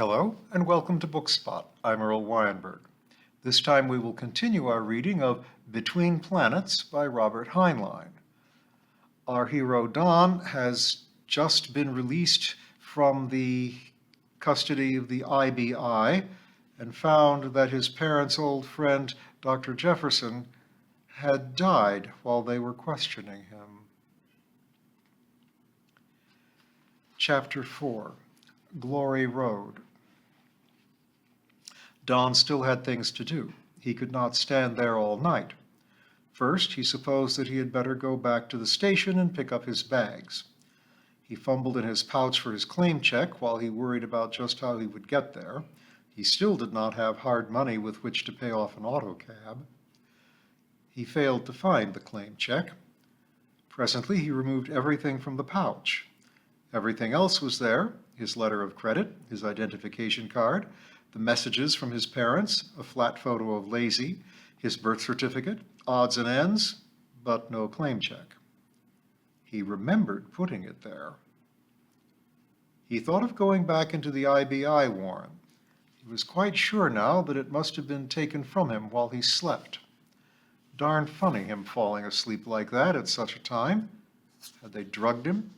Hello, and welcome to Bookspot. I'm Earl Weinberg. This time we will continue our reading of Between Planets by Robert Heinlein. Our hero Don has just been released from the custody of the IBI and found that his parents' old friend, Dr. Jefferson, had died while they were questioning him. Chapter 4, Glory Road. Don still had things to do. He could not stand there all night. First, he supposed that he had better go back to the station and pick up his bags. He fumbled in his pouch for his claim check while he worried about just how he would get there. He still did not have hard money with which to pay off an auto cab. He failed to find the claim check. Presently, he removed everything from the pouch. Everything else was there: his letter of credit, his identification card, the messages from his parents, a flat photo of Lazy, his birth certificate, odds and ends, but no claim check. He remembered putting it there. He thought of going back into the IBI warren. He was quite sure now that it must have been taken from him while he slept. Darn funny, him falling asleep like that at such a time. Had they drugged him?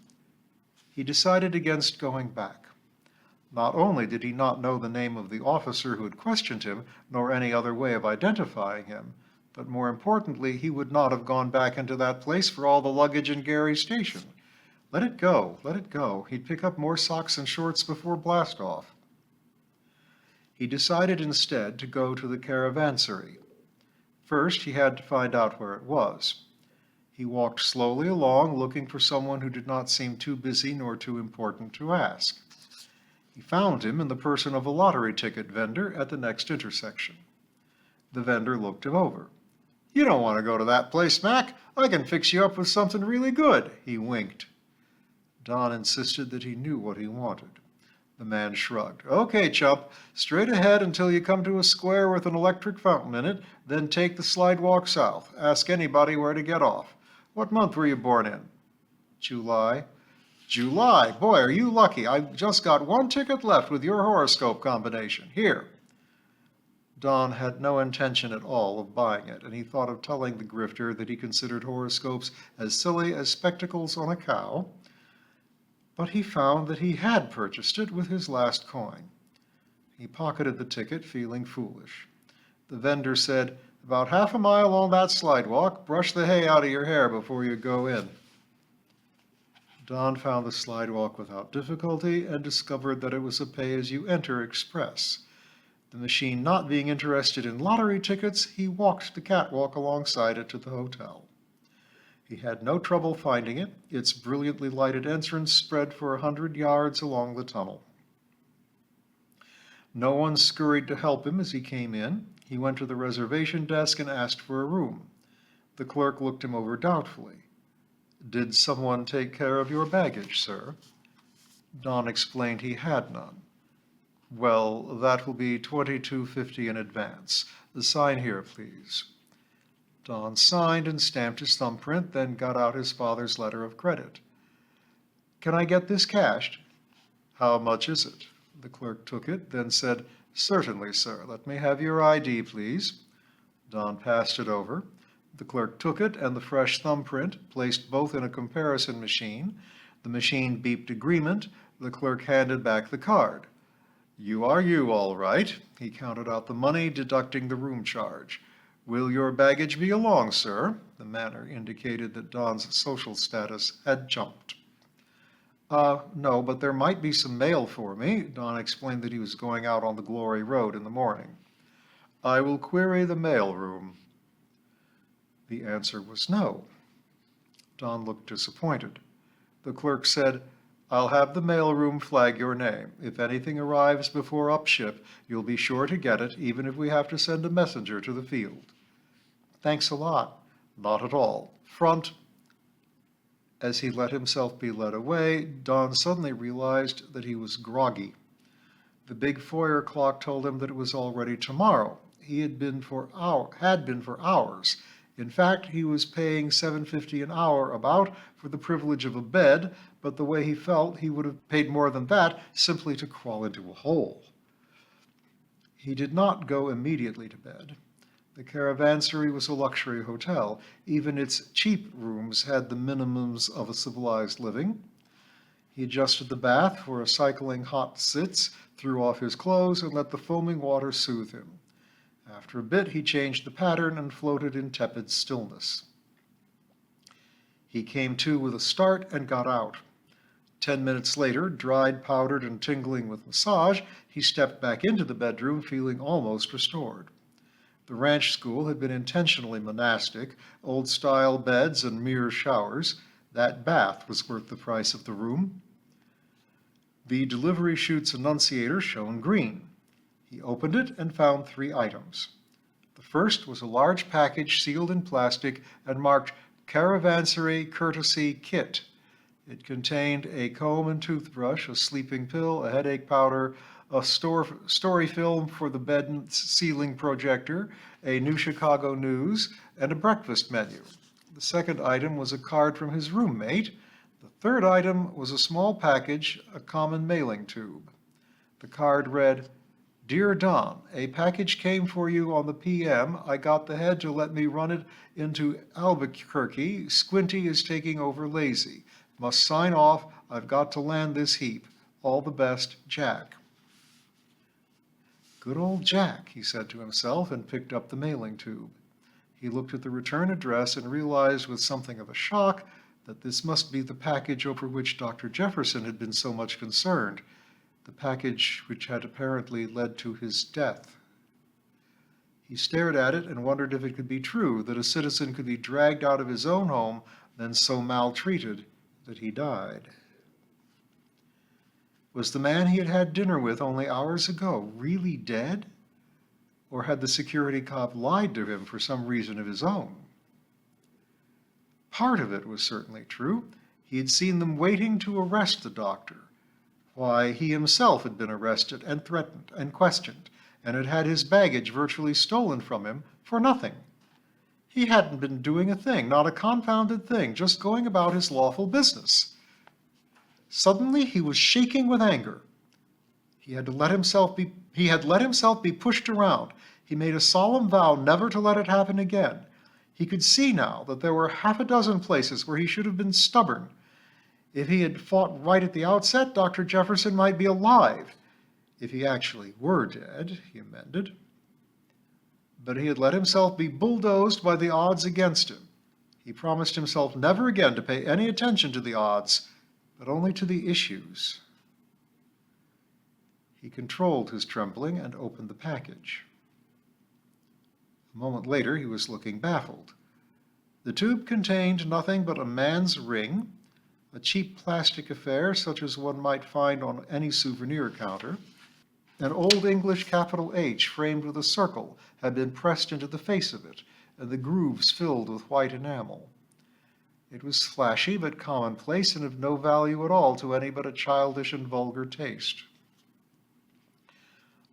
He decided against going back. Not only did he not know the name of the officer who had questioned him, nor any other way of identifying him, but more importantly, he would not have gone back into that place for all the luggage in Gary Station. Let it go, let it go. He'd pick up more socks and shorts before blast-off. He decided instead to go to the caravansary. First, he had to find out where it was. He walked slowly along, looking for someone who did not seem too busy nor too important to ask. He found him in the person of a lottery ticket vendor at the next intersection. The vendor looked him over. "You don't want to go to that place, Mac. I can fix you up with something really good." He winked. Don insisted that he knew what he wanted. The man shrugged. "Okay, chump. Straight ahead until you come to a square with an electric fountain in it, then take the slidewalk south. Ask anybody where to get off. What month were you born in?" "July." "July? Boy, are you lucky. I've just got one ticket left with your horoscope combination. Here." Don had no intention at all of buying it, and he thought of telling the grifter that he considered horoscopes as silly as spectacles on a cow. But he found that he had purchased it with his last coin. He pocketed the ticket, feeling foolish. The vendor said, "About half a mile on that slidewalk. Brush the hay out of your hair before you go in." Don found the slidewalk without difficulty and discovered that it was a pay-as-you-enter express. The machine not being interested in lottery tickets, he walked the catwalk alongside it to the hotel. He had no trouble finding it. Its brilliantly lighted entrance spread for 100 yards along the tunnel. No one scurried to help him as he came in. He went to the reservation desk and asked for a room. The clerk looked him over doubtfully. "Did someone take care of your baggage, sir?" Don explained he had none. "Well, that will be $22.50 in advance. Sign here, please." Don signed and stamped his thumbprint, then got out his father's letter of credit. "Can I get this cashed?" "How much is it?" The clerk took it, then said, "Certainly, sir. Let me have your ID, please." Don passed it over. The clerk took it and the fresh thumbprint, placed both in a comparison machine. The machine beeped agreement. The clerk handed back the card. "You are you, all right." He counted out the money, deducting the room charge. "Will your baggage be along, sir?" The manner indicated that Don's social status had jumped. No, but there might be some mail for me." Don explained that he was going out on the Glory Road in the morning. "I will query the mail room." The answer was no. Don looked disappointed. The clerk said, "I'll have the mailroom flag your name. If anything arrives before upship, you'll be sure to get it, even if we have to send a messenger to the field." "Thanks a lot." "Not at all. Front." As he let himself be led away, Don suddenly realized that he was groggy. The big foyer clock told him that it was already tomorrow. He had been for hours. In fact, he was paying $7.50 an hour about for the privilege of a bed, but the way he felt, he would have paid more than that simply to crawl into a hole. He did not go immediately to bed. The Caravansary was a luxury hotel. Even its cheap rooms had the minimums of a civilized living. He adjusted the bath for a cycling hot sitz, threw off his clothes, and let the foaming water soothe him. After a bit, he changed the pattern and floated in tepid stillness. He came to with a start and got out. 10 minutes later, dried, powdered, and tingling with massage, he stepped back into the bedroom, feeling almost restored. The ranch school had been intentionally monastic, old-style beds and mirror showers. That bath was worth the price of the room. The delivery chute's annunciator shone green. He opened it and found 3 items. The first was a large package sealed in plastic and marked Caravansary Courtesy Kit. It contained a comb and toothbrush, a sleeping pill, a headache powder, a story film for the bed and ceiling projector, a New Chicago News, and a breakfast menu. The second item was a card from his roommate. The third item was a small package, a common mailing tube. The card read, "Dear Don, a package came for you on the PM. I got the head to let me run it into Albuquerque. Squinty is taking over Lazy. Must sign off. I've got to land this heap. All the best, Jack." Good old Jack, he said to himself, and picked up the mailing tube. He looked at the return address and realized with something of a shock that this must be the package over which Dr. Jefferson had been so much concerned, the package which had apparently led to his death. He stared at it and wondered if it could be true that a citizen could be dragged out of his own home, then so maltreated that he died. Was the man he had had dinner with only hours ago really dead? Or had the security cop lied to him for some reason of his own? Part of it was certainly true. He had seen them waiting to arrest the doctor. Why, he himself had been arrested and threatened and questioned, and had had his baggage virtually stolen from him for nothing. He hadn't been doing a thing, not a confounded thing, just going about his lawful business. Suddenly he was shaking with anger. He had let himself be pushed around. He made a solemn vow never to let it happen again. He could see now that there were 6 places where he should have been stubborn. If he had fought right at the outset, Dr. Jefferson might be alive. If he actually were dead, he amended. But he had let himself be bulldozed by the odds against him. He promised himself never again to pay any attention to the odds, but only to the issues. He controlled his trembling and opened the package. A moment later, he was looking baffled. The tube contained nothing but a man's ring, a cheap plastic affair such as one might find on any souvenir counter. An old English capital H framed with a circle had been pressed into the face of it, and the grooves filled with white enamel. It was flashy but commonplace and of no value at all to any but a childish and vulgar taste.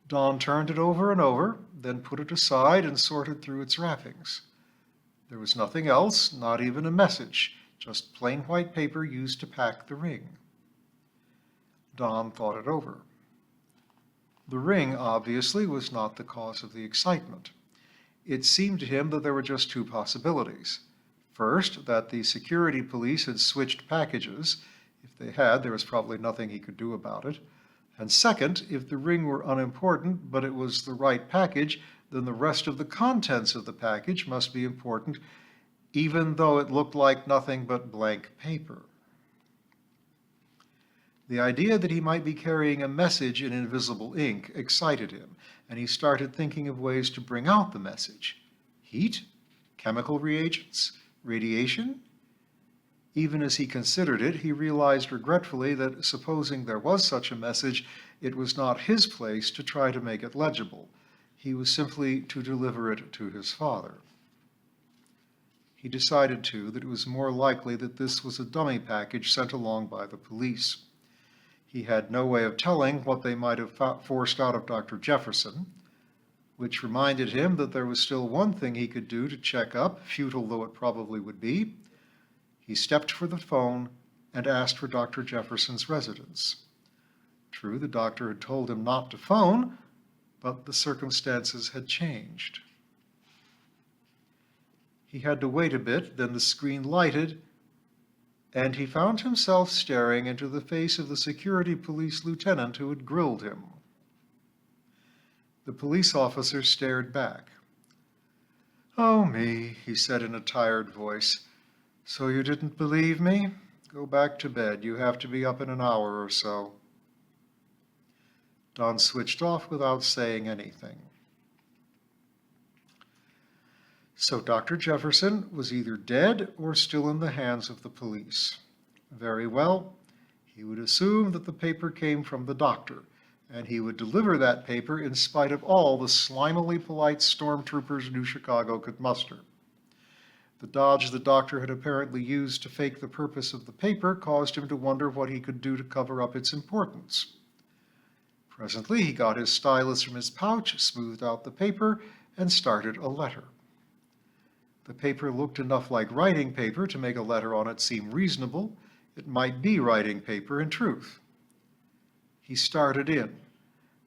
Don turned it over and over, then put it aside and sorted through its wrappings. There was nothing else, not even a message, just plain white paper used to pack the ring. Don thought it over. The ring, obviously, was not the cause of the excitement. It seemed to him that there were just 2 possibilities. First, that the security police had switched packages. If they had, there was probably nothing he could do about it. And second, if the ring were unimportant, but it was the right package, then the rest of the contents of the package must be important, even though it looked like nothing but blank paper. The idea that he might be carrying a message in invisible ink excited him, and he started thinking of ways to bring out the message. Heat? Chemical reagents? Radiation? Even as he considered it, he realized regretfully that supposing there was such a message, it was not his place to try to make it legible. He was simply to deliver it to his father. He decided, too, that it was more likely that this was a dummy package sent along by the police. He had no way of telling what they might have forced out of Dr. Jefferson, which reminded him that there was still one thing he could do to check up, futile though it probably would be. He stepped for the phone and asked for Dr. Jefferson's residence. True, the doctor had told him not to phone, but the circumstances had changed. He had to wait a bit, then the screen lighted, and he found himself staring into the face of the security police lieutenant who had grilled him. The police officer stared back. "Oh, me," he said in a tired voice. "So you didn't believe me? Go back to bed. You have to be up in an hour or so." Don switched off without saying anything. So Dr. Jefferson was either dead or still in the hands of the police. Very well. He would assume that the paper came from the doctor, and he would deliver that paper in spite of all the slimily polite stormtroopers New Chicago could muster. The dodge the doctor had apparently used to fake the purpose of the paper caused him to wonder what he could do to cover up its importance. Presently he got his stylus from his pouch, smoothed out the paper, and started a letter. The paper looked enough like writing paper to make a letter on it seem reasonable. It might be writing paper in truth. He started in.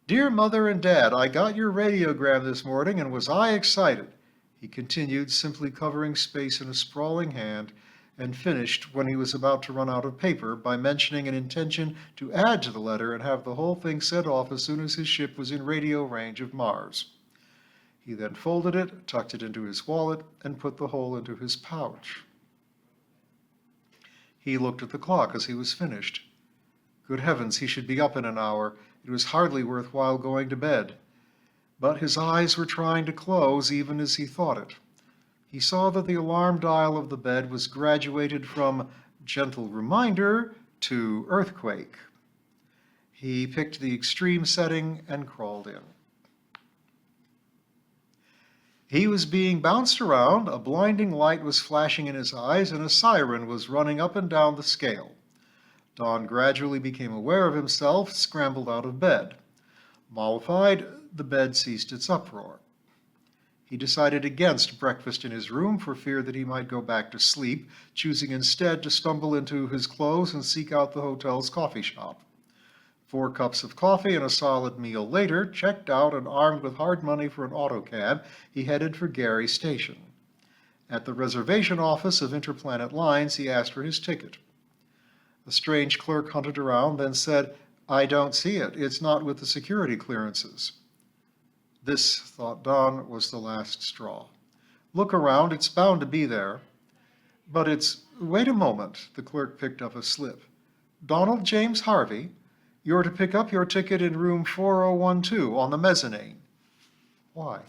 "Dear Mother and Dad, I got your radiogram this morning, and was I excited?" He continued, simply covering space in a sprawling hand, and finished, when he was about to run out of paper, by mentioning an intention to add to the letter and have the whole thing sent off as soon as his ship was in radio range of Mars. He then folded it, tucked it into his wallet, and put the whole into his pouch. He looked at the clock as he was finished. Good heavens, he should be up in an hour. It was hardly worthwhile going to bed. But his eyes were trying to close even as he thought it. He saw that the alarm dial of the bed was graduated from gentle reminder to earthquake. He picked the extreme setting and crawled in. He was being bounced around, a blinding light was flashing in his eyes, and a siren was running up and down the scale. Don gradually became aware of himself, scrambled out of bed. Mollified, the bed ceased its uproar. He decided against breakfast in his room for fear that he might go back to sleep, choosing instead to stumble into his clothes and seek out the hotel's coffee shop. 4 cups of coffee and a solid meal later, checked out and armed with hard money for an autocab, he headed for Gary Station. At the reservation office of Interplanet Lines, he asked for his ticket. The strange clerk hunted around, then said, "I don't see it. It's not with the security clearances." This, thought Don, was the last straw. "Look around. It's bound to be there." "But it's—" "Wait a moment." The clerk picked up a slip. "Donald James Harvey? You're to pick up your ticket in room 4012 on the mezzanine." "Why?"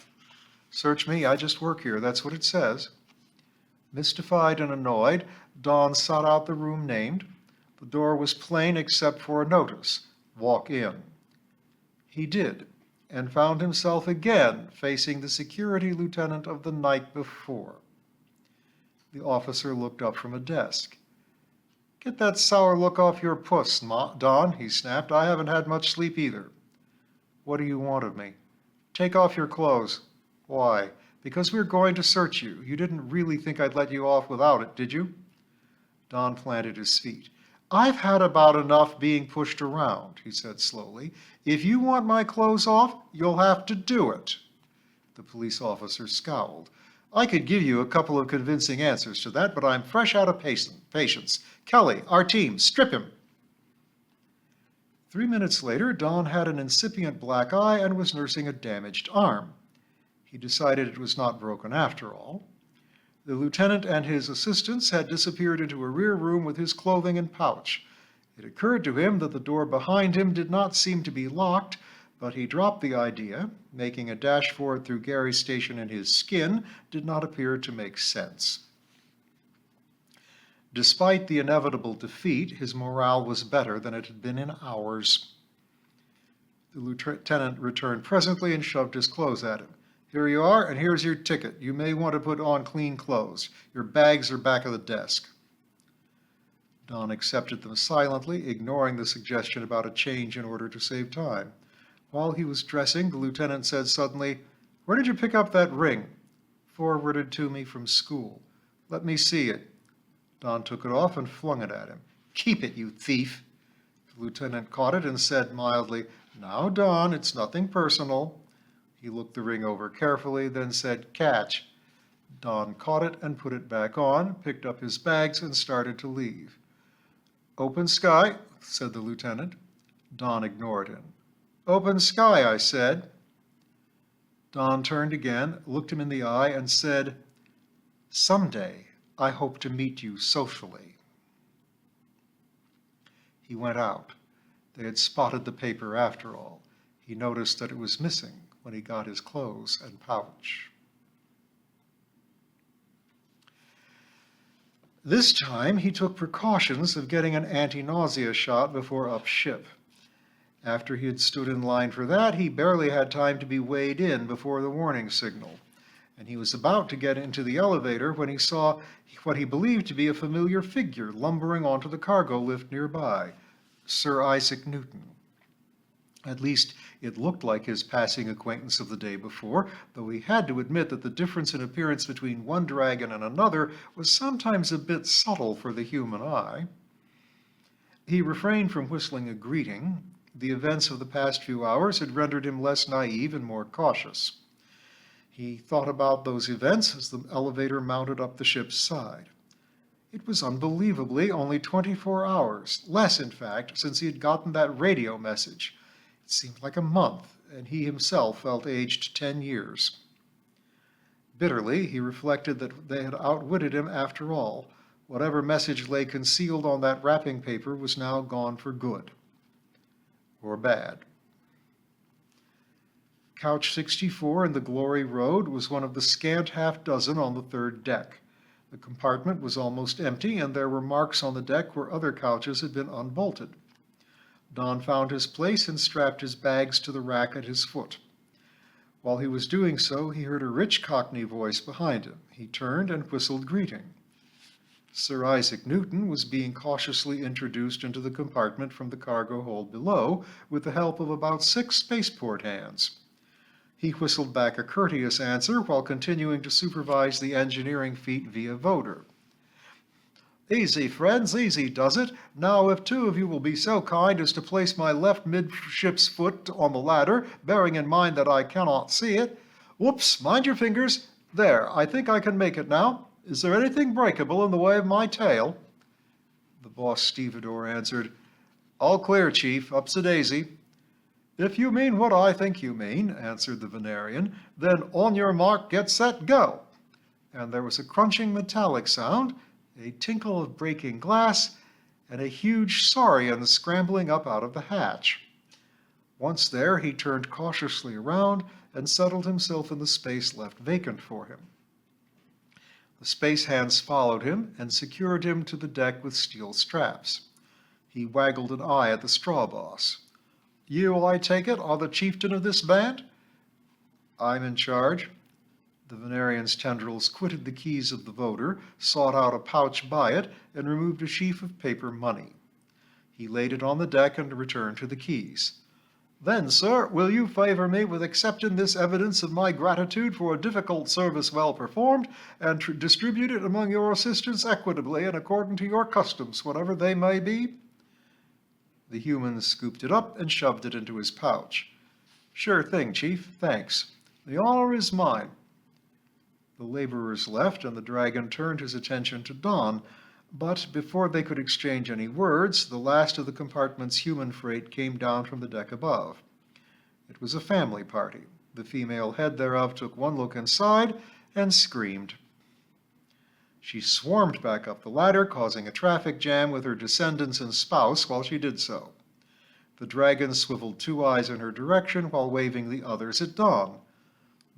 "Search me. I just work here. That's what it says." Mystified and annoyed, Don sought out the room named. The door was plain except for a notice, "Walk in." He did, and found himself again facing the security lieutenant of the night before. The officer looked up from a desk. "Get that sour look off your puss, Don," he snapped. "I haven't had much sleep either." "What do you want of me?" "Take off your clothes." "Why?" "Because we're going to search you. You didn't really think I'd let you off without it, did you?" Don planted his feet. "I've had about enough being pushed around," he said slowly. "If you want my clothes off, you'll have to do it." The police officer scowled. "I could give you a couple of convincing answers to that, but I'm fresh out of patience. Kelly, our team, strip him." 3 minutes later, Don had an incipient black eye and was nursing a damaged arm. He decided it was not broken after all. The lieutenant and his assistants had disappeared into a rear room with his clothing and pouch. It occurred to him that the door behind him did not seem to be locked, but he dropped the idea. Making a dash for it through Gary Station in his skin did not appear to make sense. Despite the inevitable defeat, his morale was better than it had been in hours. The lieutenant returned presently and shoved his clothes at him. "Here you are, and here's your ticket. You may want to put on clean clothes. Your bags are back of the desk." Don accepted them silently, ignoring the suggestion about a change in order to save time. While he was dressing, the lieutenant said suddenly, "Where did you pick up that ring?" "Forwarded to me from school." "Let me see it." Don took it off and flung it at him. "Keep it, you thief." The lieutenant caught it and said mildly, "Now, Don, it's nothing personal." He looked the ring over carefully, then said, "Catch." Don caught it and put it back on, picked up his bags, and started to leave. "Open sky," said the lieutenant. Don ignored him. "Open sky, I said." Don turned again, looked him in the eye, and said, "Someday I hope to meet you socially." He went out. They had spotted the paper after all. He noticed that it was missing when he got his clothes and pouch. This time he took precautions of getting an anti-nausea shot before up ship. After he had stood in line for that, he barely had time to be weighed in before the warning signal, and he was about to get into the elevator when he saw what he believed to be a familiar figure lumbering onto the cargo lift nearby, Sir Isaac Newton. At least it looked like his passing acquaintance of the day before, though he had to admit that the difference in appearance between one dragon and another was sometimes a bit subtle for the human eye. He refrained from whistling a greeting. The events of the past few hours had rendered him less naive and more cautious. He thought about those events as the elevator mounted up the ship's side. It was unbelievably only 24 hours, less in fact, since he had gotten that radio message. It seemed like a month, and he himself felt aged 10 years. Bitterly, he reflected that they had outwitted him after all. Whatever message lay concealed on that wrapping paper was now gone for good. Or bad. Couch 64 in the Glory Road was one of the scant half-dozen on the third deck. The compartment was almost empty, and there were marks on the deck where other couches had been unbolted. Don found his place and strapped his bags to the rack at his foot. While he was doing so, he heard a rich Cockney voice behind him. He turned and whistled greeting. Sir Isaac Newton was being cautiously introduced into the compartment from the cargo hold below with the help of about 6 spaceport hands. He whistled back a courteous answer while continuing to supervise the engineering feat via voder. "Easy, friends, easy does it. Now, if 2 of you will be so kind as to place my left midship's foot on the ladder, bearing in mind that I cannot see it. Whoops, mind your fingers. There, I think I can make it now. Is there anything breakable in the way of my tail?" The boss stevedore answered, "All clear, Chief. Ups-a-daisy." "If you mean what I think you mean," answered the Venerian, "then on your mark, get set, go." And there was a crunching metallic sound, a tinkle of breaking glass, and a huge saurian scrambling up out of the hatch. Once there, he turned cautiously around and settled himself in the space left vacant for him. The space hands followed him and secured him to the deck with steel straps. He waggled an eye at the straw boss. "You, I take it, are the chieftain of this band?" "I'm in charge." The Venerian's tendrils quitted the keys of the voder, sought out a pouch by it, and removed a sheaf of paper money. He laid it on the deck and returned to the keys. "Then, sir, will you favor me with accepting this evidence of my gratitude for a difficult service well performed, and distribute it among your assistants equitably and according to your customs, whatever they may be?" The human scooped it up and shoved it into his pouch. "Sure thing, Chief. Thanks. The honor is mine." The laborers left, and the dragon turned his attention to Don, but before they could exchange any words, the last of the compartment's human freight came down from the deck above. It was a family party. The female head thereof took one look inside and screamed. She swarmed back up the ladder, causing a traffic jam with her descendants and spouse while she did so. The dragon swiveled 2 eyes in her direction while waving the others at Don.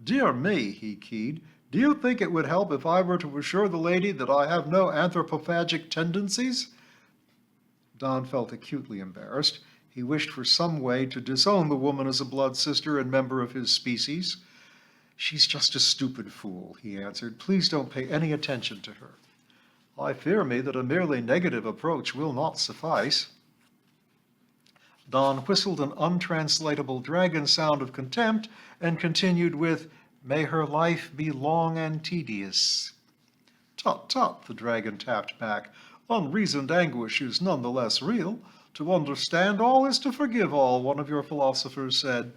"Dear me," he keyed. "Do you think it would help if I were to assure the lady that I have no anthropophagic tendencies?" Don felt acutely embarrassed. He wished for some way to disown the woman as a blood sister and member of his species. "She's just a stupid fool," he answered. "Please don't pay any attention to her." "I fear me that a merely negative approach will not suffice." Don whistled an untranslatable dragon sound of contempt and continued with, "May her life be long and tedious." "Tut, tut," the dragon tapped back. "Unreasoned anguish is none the less real. To understand all is to forgive all, one of your philosophers said."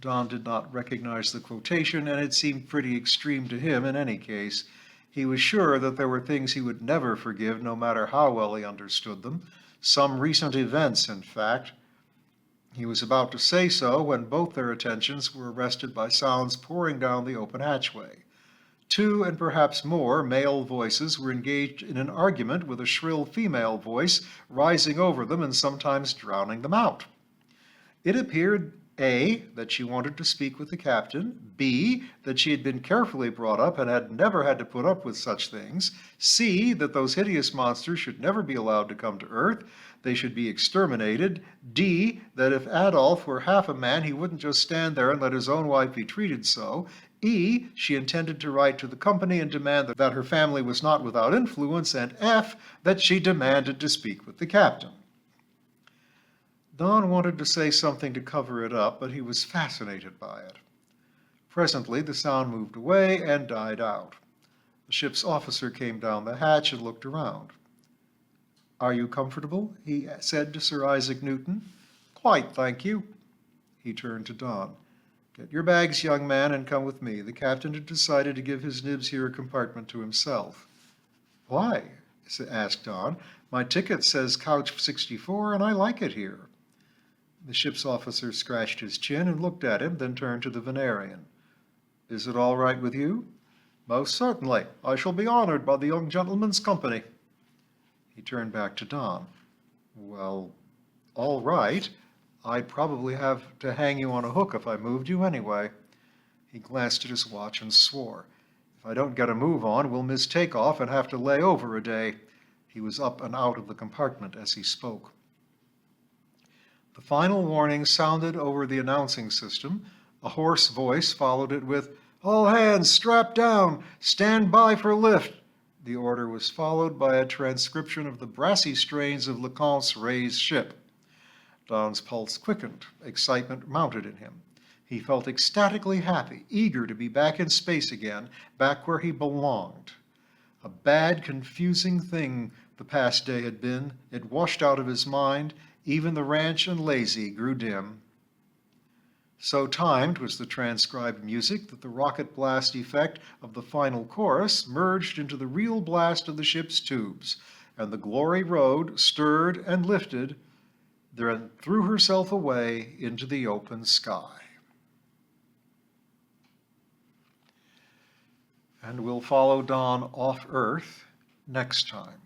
Don did not recognize the quotation, and it seemed pretty extreme to him in any case. He was sure that there were things he would never forgive, no matter how well he understood them. Some recent events, in fact. He was about to say so when both their attentions were arrested by sounds pouring down the open hatchway. Two, and perhaps more, male voices were engaged in an argument with a shrill female voice rising over them and sometimes drowning them out. It appeared, A, that she wanted to speak with the captain, B, that she had been carefully brought up and had never had to put up with such things, C, that those hideous monsters should never be allowed to come to Earth, they should be exterminated, D, that if Adolf were half a man, he wouldn't just stand there and let his own wife be treated so, E, she intended to write to the company and demand that her family was not without influence, and F, that she demanded to speak with the captain. Don wanted to say something to cover it up, but he was fascinated by it. Presently, the sound moved away and died out. The ship's officer came down the hatch and looked around. "Are you comfortable?" he said to Sir Isaac Newton. "Quite, thank you." He turned to Don. "Get your bags, young man, and come with me." The captain had decided to give his Nibs here a compartment to himself. "Why?" asked Don. "My ticket says couch 64, and I like it here." The ship's officer scratched his chin and looked at him, then turned to the Venerian. "Is it all right with you?" "Most certainly. I shall be honored by the young gentleman's company." He turned back to Don. "Well, all right. I'd probably have to hang you on a hook if I moved you anyway." He glanced at his watch and swore. "If I don't get a move on, we'll miss takeoff and have to lay over a day." He was up and out of the compartment as he spoke. The final warning sounded over the announcing system. A hoarse voice followed it with, "All hands, strap down, stand by for lift." The order was followed by a transcription of the brassy strains of LeConte's Ray's ship. Don's pulse quickened. Excitement mounted in him. He felt ecstatically happy, eager to be back in space again, back where he belonged. A bad, confusing thing the past day had been. It washed out of his mind. Even the ranch and lazy grew dim. So timed was the transcribed music that the rocket blast effect of the final chorus merged into the real blast of the ship's tubes, and the Glory Road stirred and lifted, then threw herself away into the open sky. And we'll follow Don off Earth next time.